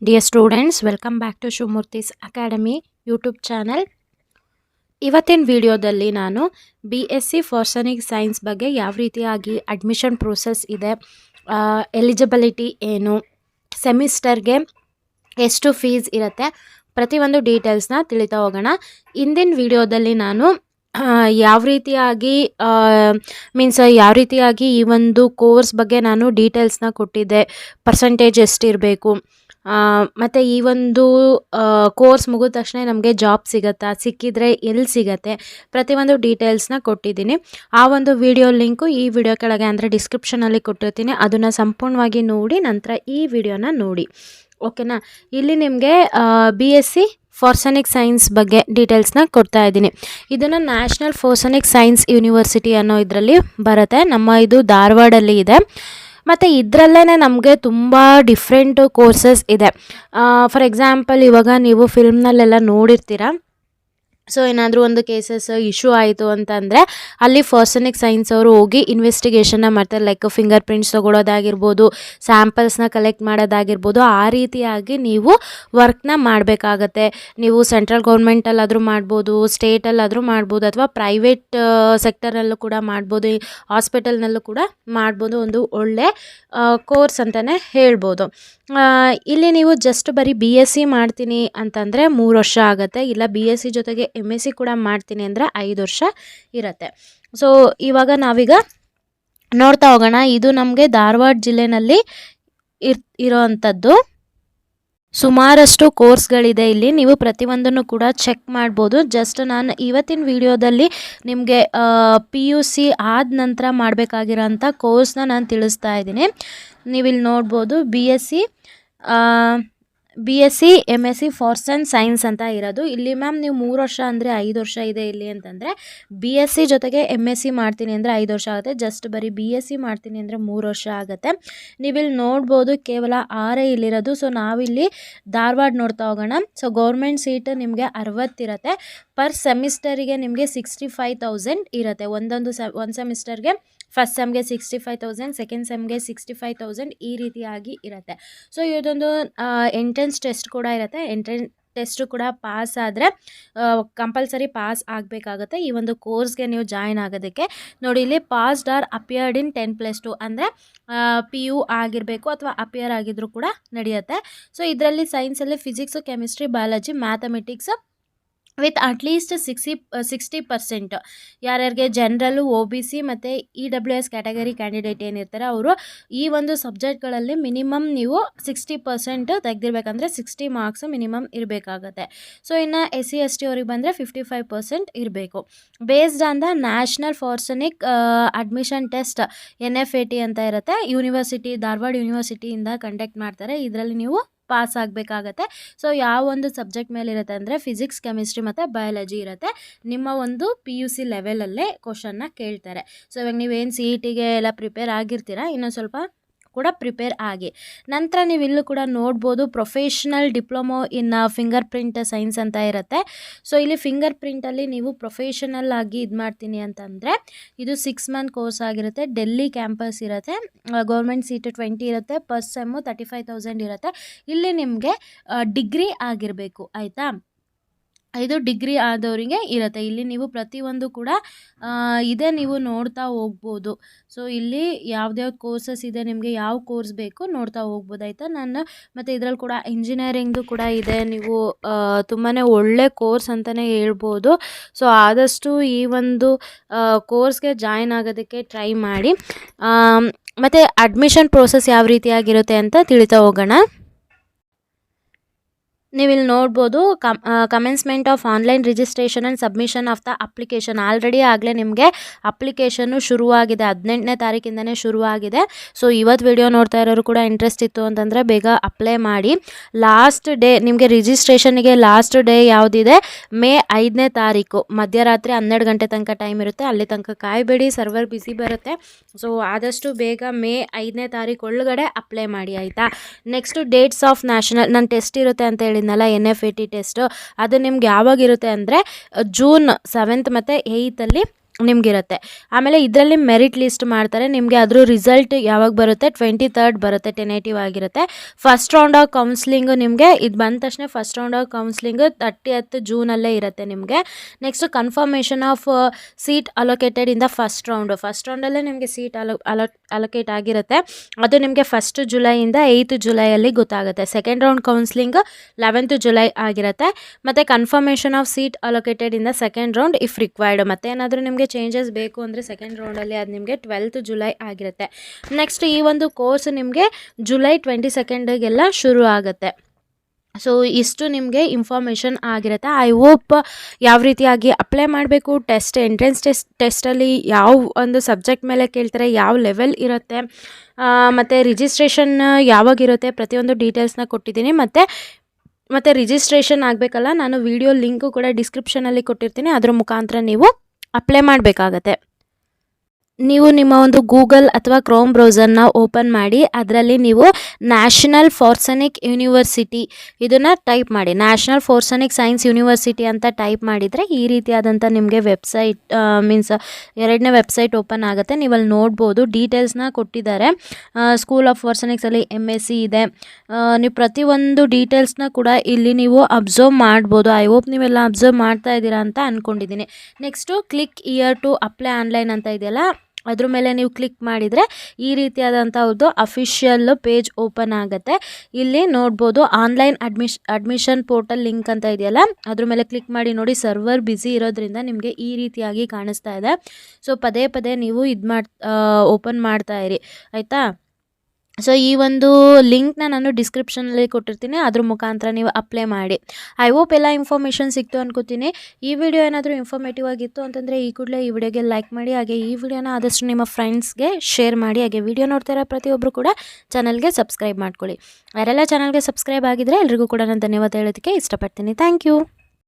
Dear students, welcome back to Shivamurthi's Academy YouTube channel. ಇವತ್ತಿನ ವಿಡಿಯೋದಲ್ಲಿ ನಾನು BSc ಫಾರ್ಸನಿಕ್ ಸೈನ್ಸ್ ಬಗ್ಗೆ ಯಾವ ರೀತಿಯಾಗಿ ಅಡ್ಮಿಷನ್ ಪ್ರೋಸೆಸ್ ಇದೆ, ಎಲಿಜಿಬಿಲಿಟಿ ಏನು, ಸೆಮಿಸ್ಟರ್ಗೆ ಎಷ್ಟು ಫೀಸ್ ಇರುತ್ತೆ, ಪ್ರತಿಯೊಂದು ಡೀಟೇಲ್ಸ್ನ ತಿಳಿತಾ ಹೋಗೋಣ. ಇಂದಿನ ವಿಡಿಯೋದಲ್ಲಿ ನಾನು ಯಾವ ರೀತಿಯಾಗಿ ಈ ಒಂದು ಕೋರ್ಸ್ ಬಗ್ಗೆ ನಾನು ಡೀಟೇಲ್ಸ್ನ ಕೊಟ್ಟಿದ್ದೆ, ಪರ್ಸೆಂಟೇಜ್ ಎಷ್ಟಿರಬೇಕು, ಮತ್ತು ಈ ಒಂದು ಕೋರ್ಸ್ ಮುಗಿದ ತಕ್ಷಣ ನಮಗೆ ಜಾಬ್ ಸಿಗುತ್ತಾ, ಸಿಕ್ಕಿದರೆ ಎಲ್ಲಿ ಸಿಗತ್ತೆ, ಪ್ರತಿಯೊಂದು ಡೀಟೇಲ್ಸ್ನ ಕೊಟ್ಟಿದ್ದೀನಿ. ಆ ಒಂದು ವಿಡಿಯೋ ಲಿಂಕು ಈ ವಿಡಿಯೋ ಕೆಳಗೆ ಅಂದರೆ ಡಿಸ್ಕ್ರಿಪ್ಷನಲ್ಲಿ ಕೊಟ್ಟಿರ್ತೀನಿ. ಅದನ್ನು ಸಂಪೂರ್ಣವಾಗಿ ನೋಡಿ ನಂತರ ಈ ವಿಡಿಯೋನ ನೋಡಿ, ಓಕೆನಾ. ಇಲ್ಲಿ ನಿಮಗೆ BSc ಫಾರ್ಸನಿಕ್ ಸೈನ್ಸ್ ಬಗ್ಗೆ ಡೀಟೇಲ್ಸ್ನ ಕೊಡ್ತಾ ಇದ್ದೀನಿ. ಇದನ್ನು ನ್ಯಾಷನಲ್ ಫಾರ್ಸನಿಕ್ ಸೈನ್ಸ್ ಯೂನಿವರ್ಸಿಟಿ ಅನ್ನೋ ಇದರಲ್ಲಿ ಬರುತ್ತೆ. ನಮ್ಮ ಇದು ಧಾರವಾಡಲ್ಲಿ ಇದೆ. ಮತ್ತು ಇದರಲ್ಲೇ ನಮಗೆ ತುಂಬ ಡಿಫ್ರೆಂಟ್ ಕೋರ್ಸಸ್ ಇದೆ. ಫಾರ್ ಎಕ್ಸಾಂಪಲ್ ಇವಾಗ ನೀವು ಫಿಲ್ಮ್ನಲ್ಲೆಲ್ಲ ನೋಡಿರ್ತೀರ. ಸೊ ಏನಾದರೂ ಒಂದು ಕೇಸಸ್ ಇಶ್ಯೂ ಆಯಿತು ಅಂತಂದರೆ ಅಲ್ಲಿ ಫಾರ್ಸನಿಕ್ ಸೈನ್ಸ್ ಅವರು ಹೋಗಿ ಇನ್ವೆಸ್ಟಿಗೇಷನ್ನ ಮಾಡ್ತಾರೆ. ಲೈಕ್ ಫಿಂಗರ್ ಪ್ರಿಂಟ್ಸ್ ತೊಗೊಳೋದಾಗಿರ್ಬೋದು, ಸ್ಯಾಂಪಲ್ಸ್ನ ಕಲೆಕ್ಟ್ ಮಾಡೋದಾಗಿರ್ಬೋದು. ಆ ರೀತಿಯಾಗಿ ನೀವು ವರ್ಕ್ನ ಮಾಡಬೇಕಾಗತ್ತೆ. ನೀವು ಸೆಂಟ್ರಲ್ ಗೌರ್ಮೆಂಟಲ್ಲಾದರೂ ಮಾಡ್ಬೋದು, ಸ್ಟೇಟಲ್ಲಾದರೂ ಮಾಡ್ಬೋದು, ಅಥವಾ ಪ್ರೈವೇಟ್ ಸೆಕ್ಟರಲ್ಲೂ ಕೂಡ ಮಾಡ್ಬೋದು, ಹಾಸ್ಪಿಟಲ್ನಲ್ಲೂ ಕೂಡ ಮಾಡ್ಬೋದು. ಒಂದು ಒಳ್ಳೆ ಕೋರ್ಸ್ ಅಂತಲೇ ಹೇಳ್ಬೋದು. ಇಲ್ಲಿ ನೀವು ಜಸ್ಟ್ ಬರೀ BSc ಮಾಡ್ತೀನಿ ಅಂತಂದರೆ 3 ವರ್ಷ ಆಗುತ್ತೆ. ಇಲ್ಲ BSc ಜೊತೆಗೆ MSc ಕೂಡ ಮಾಡ್ತೀನಿ ಅಂದರೆ 5 ವರ್ಷ ಇರುತ್ತೆ. ಸೊ ಇವಾಗ ನಾವೀಗ ನೋಡ್ತಾ ಹೋಗೋಣ. ಇದು ನಮಗೆ ಧಾರವಾಡ ಜಿಲ್ಲೆನಲ್ಲಿ ಇರೋವಂಥದ್ದು. ಸುಮಾರಷ್ಟು ಕೋರ್ಸ್ಗಳಿದೆ ಇಲ್ಲಿ, ನೀವು ಪ್ರತಿಯೊಂದನ್ನು ಕೂಡ ಚೆಕ್ ಮಾಡ್ಬೋದು. ಜಸ್ಟ್ ನಾನು ಇವತ್ತಿನ ವಿಡಿಯೋದಲ್ಲಿ ನಿಮಗೆ PUC ಆದ ನಂತರ ಮಾಡಬೇಕಾಗಿರೋಂಥ ಕೋರ್ಸ್ನ ನಾನು ತಿಳಿಸ್ತಾ ಇದ್ದೀನಿ. ನೀವಿಲ್ಲಿ ನೋಡ್ಬೋದು BSc MSc ಫಾರ್ಸನ್ ಸೈನ್ಸ್ ಅಂತ ಇರೋದು. ಇಲ್ಲಿ ಮ್ಯಾಮ್ ನೀವು 3 ವರ್ಷ ಅಂದರೆ 5 ವರ್ಷ ಇದೆ ಇಲ್ಲಿ ಅಂತಂದರೆ, BSc ಜೊತೆಗೆ MSc ಮಾಡ್ತೀನಿ ಅಂದರೆ 5 ವರ್ಷ ಆಗುತ್ತೆ. ಜಸ್ಟ್ ಬರೀ BSc ಮಾಡ್ತೀನಿ ಅಂದರೆ 3 ವರ್ಷ ಆಗುತ್ತೆ. ನೀವಿಲ್ಲಿ ನೋಡ್ಬೋದು ಕೇವಲ 6 ಇಲ್ಲಿರೋದು. ಸೊ ನಾವಿಲ್ಲಿ ಧಾರವಾಡ ನೋಡ್ತಾ ಹೋಗೋಣ. ಸೊ ಗೌರ್ಮೆಂಟ್ ಸೀಟ್ ನಿಮಗೆ 60 ಇರುತ್ತೆ. ಪರ್ ಸೆಮಿಸ್ಟರಿಗೆ ನಿಮಗೆ 65,000 ಇರುತ್ತೆ. ಒಂದು ಸೆಮಿಸ್ಟರ್ಗೆ ಫಸ್ಟ್ ಸೆಮ್ಗೆ 65,000, ಸೆಕೆಂಡ್ ಸೆಮ್ಗೆ 65,000 ಈ ರೀತಿಯಾಗಿ ಇರುತ್ತೆ. ಸೊ ಇದೊಂದು ಎಂಟ್ರೆನ್ಸ್ ಟೆಸ್ಟ್ ಕೂಡ ಇರುತ್ತೆ. ಎಂಟ್ರೆನ್ಸ್ ಟೆಸ್ಟು ಕೂಡ ಪಾಸ್ ಆದರೆ ಕಂಪಲ್ಸರಿ ಪಾಸ್ ಆಗಬೇಕಾಗುತ್ತೆ ಈ ಒಂದು ಕೋರ್ಸ್ಗೆ ನೀವು ಜಾಯ್ನ್ ಆಗೋದಕ್ಕೆ. ನೋಡಿ ಇಲ್ಲಿ ಪಾಸ್ಡ್ ಆರ್ ಅಪಿಯರ್ಡ್ ಇನ್ 10+2 ಅಂದರೆ PU ಆಗಿರಬೇಕು ಅಥವಾ ಅಪಿಯರ್ ಆಗಿದ್ರೂ ಕೂಡ ನಡೆಯುತ್ತೆ. ಸೊ ಇದರಲ್ಲಿ ಸೈನ್ಸಲ್ಲಿ physics, chemistry, biology, mathematics with at least 60% ಯಾರ್ಯಾರಿಗೆ ಜನರಲ್ಲು, OBC ಮತ್ತು EWS ಕ್ಯಾಟಗರಿ ಕ್ಯಾಂಡಿಡೇಟ್ ಏನಿರ್ತಾರೆ ಅವರು ಈ ಒಂದು ಸಬ್ಜೆಕ್ಟ್ಗಳಲ್ಲಿ ಮಿನಿಮಮ್ ನೀವು 60% ತೆಗೆದಿರ್ಬೇಕಂದ್ರೆ 60 ಮಾರ್ಕ್ಸ್ ಮಿನಿಮಮ್ ಇರಬೇಕಾಗತ್ತೆ. ಸೊ ಇನ್ನು SC ST ಅವ್ರಿಗೆ ಬಂದರೆ 55% ಇರಬೇಕು. Based on the national forensic admission test NFAT ಅಂತ ಇರುತ್ತೆ. ಯೂನಿವರ್ಸಿಟಿ, ಧಾರವಾಡ ಯೂನಿವರ್ಸಿಟಿಯಿಂದ ಕಂಡಕ್ಟ್ ಮಾಡ್ತಾರೆ. ಇದರಲ್ಲಿ ನೀವು ಪಾಸ್ ಆಗಬೇಕಾಗತ್ತೆ. ಸೊ ಯಾವ ಒಂದು ಸಬ್ಜೆಕ್ಟ್ ಮೇಲೆ ಇರುತ್ತೆ ಅಂದರೆ ಫಿಸಿಕ್ಸ್, ಕೆಮಿಸ್ಟ್ರಿ ಮತ್ತು ಬಯಾಲಜಿ ಇರುತ್ತೆ. ನಿಮ್ಮ ಒಂದು PUC ಲೆವೆಲಲ್ಲೇ ಕ್ವಶನ್ನ ಕೇಳ್ತಾರೆ. ಸೊ ಇವಾಗ ನೀವೇನು CETಗೆ ಎಲ್ಲ ಪ್ರಿಪೇರ್ ಆಗಿರ್ತೀರಾ, ಇನ್ನೊಂದು ಸ್ವಲ್ಪ ಕೂಡ ಪ್ರಿಪೇರ್ ಆಗಿ. ನಂತರ ನೀವು ಇಲ್ಲೂ ಕೂಡ ನೋಡ್ಬೋದು professional diploma in finger print science ಅಂತ ಇರುತ್ತೆ. ಸೊ ಇಲ್ಲಿ ಫಿಂಗರ್ ಪ್ರಿಂಟಲ್ಲಿ ನೀವು ಪ್ರೊಫೆಷನಲ್ ಆಗಿ ಇದು ಮಾಡ್ತೀನಿ ಅಂತಂದರೆ ಇದು 6 ಮಂತ್ ಕೋರ್ಸ್ ಆಗಿರುತ್ತೆ. ಡೆಲ್ಲಿ ಕ್ಯಾಂಪಸ್ ಇರುತ್ತೆ. ಗೌರ್ಮೆಂಟ್ ಸೀಟು 20 ಇರುತ್ತೆ. ಪರ್ ಸೆಮ್ಮು 35,000 ಇರುತ್ತೆ. ಇಲ್ಲಿ ನಿಮಗೆ ಡಿಗ್ರಿ ಆಗಿರಬೇಕು, ಆಯಿತಾ. ಇದು ಡಿಗ್ರಿ ಆದವರಿಗೆ ಇರುತ್ತೆ. ಇಲ್ಲಿ ನೀವು ಪ್ರತಿಯೊಂದು ಕೂಡ ಇದೇ ನೀವು ನೋಡ್ತಾ ಹೋಗ್ಬೋದು. ಸೊ ಇಲ್ಲಿ ಯಾವ್ದ್ಯಾವ್ದು ಕೋರ್ಸಸ್ ಇದೆ, ನಿಮಗೆ ಯಾವ ಕೋರ್ಸ್ ಬೇಕು ನೋಡ್ತಾ ಹೋಗ್ಬೋದು, ಆಯಿತಾ. ಮತ್ತು ಇದರಲ್ಲಿ ಕೂಡ ಇಂಜಿನಿಯರಿಂಗ್ದು ಕೂಡ ಇದೆ. ನೀವು ತುಂಬಾ ಒಳ್ಳೆ ಕೋರ್ಸ್ ಅಂತಲೇ ಹೇಳ್ಬೋದು. ಸೊ ಆದಷ್ಟು ಈ ಒಂದು ಕೋರ್ಸ್ಗೆ ಜಾಯ್ನ್ ಆಗೋದಕ್ಕೆ ಟ್ರೈ ಮಾಡಿ. ಮತ್ತು ಅಡ್ಮಿಷನ್ ಪ್ರೋಸೆಸ್ ಯಾವ ರೀತಿಯಾಗಿರುತ್ತೆ ಅಂತ ತಿಳಿತಾ ಹೋಗೋಣ. ನೀವಿಲ್ಲಿ ನೋಡ್ಬೋದು commencement of online registration and submission of the application. ಆಗಲೇ ನಿಮಗೆ ಅಪ್ಲಿಕೇಶನ್ನು ಶುರುವಾಗಿದೆ. 18ನೇ ತಾರೀಕಿಂದನೇ ಶುರುವಾಗಿದೆ. ಸೊ ಇವತ್ತು ವಿಡಿಯೋ ನೋಡ್ತಾ ಇರೋರು ಕೂಡ ಇಂಟ್ರೆಸ್ಟ್ ಇತ್ತು ಅಂತಂದರೆ ಬೇಗ ಅಪ್ಲೈ ಮಾಡಿ. ಲಾಸ್ಟ್ ಡೇ ನಿಮಗೆ ರಿಜಿಸ್ಟ್ರೇಷನಿಗೆ ಲಾಸ್ಟ್ ಡೇ ಯಾವುದಿದೆ, ಮೇ 5ನೇ ತಾರೀಕು ಮಧ್ಯರಾತ್ರಿ 12 ಗಂಟೆ ತನಕ ಟೈಮ್ ಇರುತ್ತೆ. ಅಲ್ಲಿ ತನಕ ಕಾಯಬೇಡಿ, ಸರ್ವರ್ ಬಿಸಿ ಬರುತ್ತೆ. ಸೊ ಆದಷ್ಟು ಬೇಗ ಮೇ 5ನೇ ತಾರೀಕು ಒಳಗಡೆ ಅಪ್ಲೈ ಮಾಡಿ, ಆಯಿತಾ. ನೆಕ್ಸ್ಟು ಡೇಟ್ಸ್ ಆಫ್ ನ್ಯಾಷನಲ್ ನನ್ನ ಟೆಸ್ಟ್ ಇರುತ್ತೆ ಅಂತ ಹೇಳಿದ್ನಲ್ಲ, NFAT ಟೆಸ್ಟು, ಅದು ನಿಮ್ಗೆ ಯಾವಾಗಿರುತ್ತೆ ಅಂದರೆ ಜೂನ್ 7th ಮತ್ತು 8th ನಿಮಗಿರುತ್ತೆ. ಆಮೇಲೆ ಇದರಲ್ಲಿ ಮೆರಿಟ್ ಲಿಸ್ಟ್ ಮಾಡ್ತಾರೆ. ನಿಮಗೆ ಅದ್ರ ರಿಸಲ್ಟ್ ಯಾವಾಗ ಬರುತ್ತೆ, 23rd ಬರುತ್ತೆ, ಟೆನೇಟಿವ್ ಆಗಿರುತ್ತೆ. ಫಸ್ಟ್ ರೌಂಡ್ ಆಫ್ ಕೌನ್ಸ್ಲಿಂಗು ನಿಮಗೆ ಇದು ಬಂದ ತಕ್ಷಣ first round of counselling 30th ಜೂನಲ್ಲೇ ಇರುತ್ತೆ ನಿಮಗೆ. Next confirmation of seat allocated in the first ರೌಂಡಲ್ಲೇ ನಿಮಗೆ ಸೀಟ್ ಅಲೋಕೇಟ್ ಆಗಿರುತ್ತೆ. ಅದು ನಿಮಗೆ 1 ಜುಲೈಯಿಂದ 8 ಜುಲೈಯಲ್ಲಿ ಗೊತ್ತಾಗುತ್ತೆ. Second round counselling 11th July ಆಗಿರುತ್ತೆ. ಮತ್ತು confirmation of seat allocated in the second round if required. ಮತ್ತೆ ಏನಾದರೂ ನಿಮಗೆ ಚೇಂಜಸ್ ಬೇಕು ಅಂದರೆ ಸೆಕೆಂಡ್ ರೌಂಡಲ್ಲಿ ಅದು ನಿಮಗೆ 12th ಜುಲೈ ಆಗಿರುತ್ತೆ. ನೆಕ್ಸ್ಟ್ ಈ ಒಂದು ಕೋರ್ಸ್ ನಿಮಗೆ ಜುಲೈ 22ಗೆಲ್ಲ ಶುರು ಆಗುತ್ತೆ. ಸೊ ಇಷ್ಟು ನಿಮಗೆ ಇನ್ಫಾರ್ಮೇಷನ್ ಆಗಿರುತ್ತೆ. ಐ ಹೋಪ್ ಯಾವ ರೀತಿಯಾಗಿ ಅಪ್ಲೈ ಮಾಡಬೇಕು, ಎಂಟ್ರೆನ್ಸ್ ಟೆಸ್ಟಲ್ಲಿ ಯಾವ ಒಂದು ಸಬ್ಜೆಕ್ಟ್ ಮೇಲೆ ಕೇಳ್ತಾರೆ, ಯಾವ ಲೆವೆಲ್ ಇರುತ್ತೆ, ಮತ್ತು ರಿಜಿಸ್ಟ್ರೇಷನ್ ಯಾವಾಗಿರುತ್ತೆ, ಪ್ರತಿಯೊಂದು ಡೀಟೇಲ್ಸ್ನ ಕೊಟ್ಟಿದ್ದೀನಿ. ಮತ್ತು ರಿಜಿಸ್ಟ್ರೇಷನ್ ಆಗಬೇಕಲ್ಲ, ನಾನು ವಿಡಿಯೋ ಲಿಂಕು ಕೂಡ ಡಿಸ್ಕ್ರಿಪ್ಷನಲ್ಲಿ ಕೊಟ್ಟಿರ್ತೀನಿ. ಅದ್ರ ಮುಖಾಂತರ ನೀವು ಅಪ್ಲೈ ಮಾಡಬೇಕಾಗತ್ತೆ. ನೀವು ನಿಮ್ಮ ಒಂದು ಗೂಗಲ್ ಅಥವಾ ಕ್ರೋಮ್ ಬ್ರೌಸರ್ನ ಓಪನ್ ಮಾಡಿ ಅದರಲ್ಲಿ ನೀವು ನ್ಯಾಷನಲ್ ಫಾರ್ಸನಿಕ್ ಯೂನಿವರ್ಸಿಟಿ ಇದನ್ನು ಟೈಪ್ ಮಾಡಿ. ನ್ಯಾಷನಲ್ ಫಾರ್ಸನಿಕ್ ಸೈನ್ಸ್ ಯೂನಿವರ್ಸಿಟಿ ಅಂತ ಟೈಪ್ ಮಾಡಿದರೆ ಈ ರೀತಿಯಾದಂಥ ನಿಮಗೆ ವೆಬ್ಸೈಟ್ ಮೀನ್ಸ್ ಎರಡನೇ ವೆಬ್ಸೈಟ್ ಓಪನ್ ಆಗುತ್ತೆ. ನೀವು ಅಲ್ಲಿ ನೋಡ್ಬೋದು, ಡೀಟೇಲ್ಸ್ನ ಕೊಟ್ಟಿದ್ದಾರೆ. ಸ್ಕೂಲ್ ಆಫ್ ಫಾರ್ಸನಿಕ್ಸಲ್ಲಿ MSc ಇದೆ. ನೀವು ಪ್ರತಿಯೊಂದು ಡೀಟೇಲ್ಸ್ನ ಕೂಡ ಇಲ್ಲಿ ನೀವು ಅಬ್ಸರ್ವ್ ಮಾಡ್ಬೋದು. ಐ ಹೋಪ್ ನೀವೆಲ್ಲ ಅಬ್ಸರ್ವ್ ಮಾಡ್ತಾ ಇದ್ದೀರಾ ಅಂತ ಅಂದ್ಕೊಂಡಿದ್ದೀನಿ. Next click here to apply online ಅಂತ ಇದೆಯಲ್ಲ, ಅದ್ರ ಮೇಲೆ ನೀವು ಕ್ಲಿಕ್ ಮಾಡಿದರೆ ಈ ರೀತಿಯಾದಂಥ ಒಂದು ಅಫಿಷಿಯಲ್ ಪೇಜ್ ಓಪನ್ ಆಗುತ್ತೆ. ಇಲ್ಲಿ ನೋಡ್ಬೋದು ಆನ್ಲೈನ್ ಅಡ್ಮಿಷನ್ ಪೋರ್ಟಲ್ ಲಿಂಕ್ ಅಂತ ಇದೆಯಲ್ಲ, ಅದ್ರ ಮೇಲೆ ಕ್ಲಿಕ್ ಮಾಡಿ ನೋಡಿ. ಸರ್ವರ್ ಬ್ಯುಸಿ ಇರೋದ್ರಿಂದ ನಿಮಗೆ ಈ ರೀತಿಯಾಗಿ ಕಾಣಿಸ್ತಾ ಇದೆ. ಸೊ ಪದೇ ನೀವು ಓಪನ್ ಮಾಡ್ತಾ ಇರಿ, ಆಯಿತಾ. ಸೊ ಈ ಒಂದು ಲಿಂಕ್ನ ನಾನು ಡಿಸ್ಕ್ರಿಪ್ಷನಲ್ಲಿ ಕೊಟ್ಟಿರ್ತೀನಿ, ಅದ್ರ ಮುಖಾಂತರ ನೀವು ಅಪ್ಲೈ ಮಾಡಿ. ಐ ಹೋಪ್ ಎಲ್ಲ ಇನ್ಫಾರ್ಮೇಷನ್ ಸಿಕ್ತು ಅನ್ಕೋತೀನಿ. ಈ ವಿಡಿಯೋ ಏನಾದರೂ ಇನ್ಫಾರ್ಮೇಟಿವ್ ಆಗಿತ್ತು ಅಂತಂದರೆ ಈ ಕೂಡಲೇ ಈ ವಿಡಿಯೋಗೆ ಲೈಕ್ ಮಾಡಿ, ಹಾಗೆ ಈ ವಿಡಿಯೋನ ಆದಷ್ಟು ನಿಮ್ಮ ಫ್ರೆಂಡ್ಸ್ಗೆ ಶೇರ್ ಮಾಡಿ. ಹಾಗೆ ವಿಡಿಯೋ ನೋಡ್ತಾ ಇರೋ ಪ್ರತಿಯೊಬ್ಬರು ಕೂಡ ಚಾನಲ್ಗೆ ಸಬ್ಸ್ಕ್ರೈಬ್ ಮಾಡ್ಕೊಳ್ಳಿ. ಯಾರೆಲ್ಲ ಚಾನಲ್ಗೆ ಸಬ್ಸ್ಕ್ರೈಬ್ ಆಗಿದ್ರೆ ಎಲ್ರಿಗೂ ಕೂಡ ನಾನು ಧನ್ಯವಾದ ಹೇಳೋದಕ್ಕೆ ಇಷ್ಟಪಡ್ತೀನಿ. Thank you.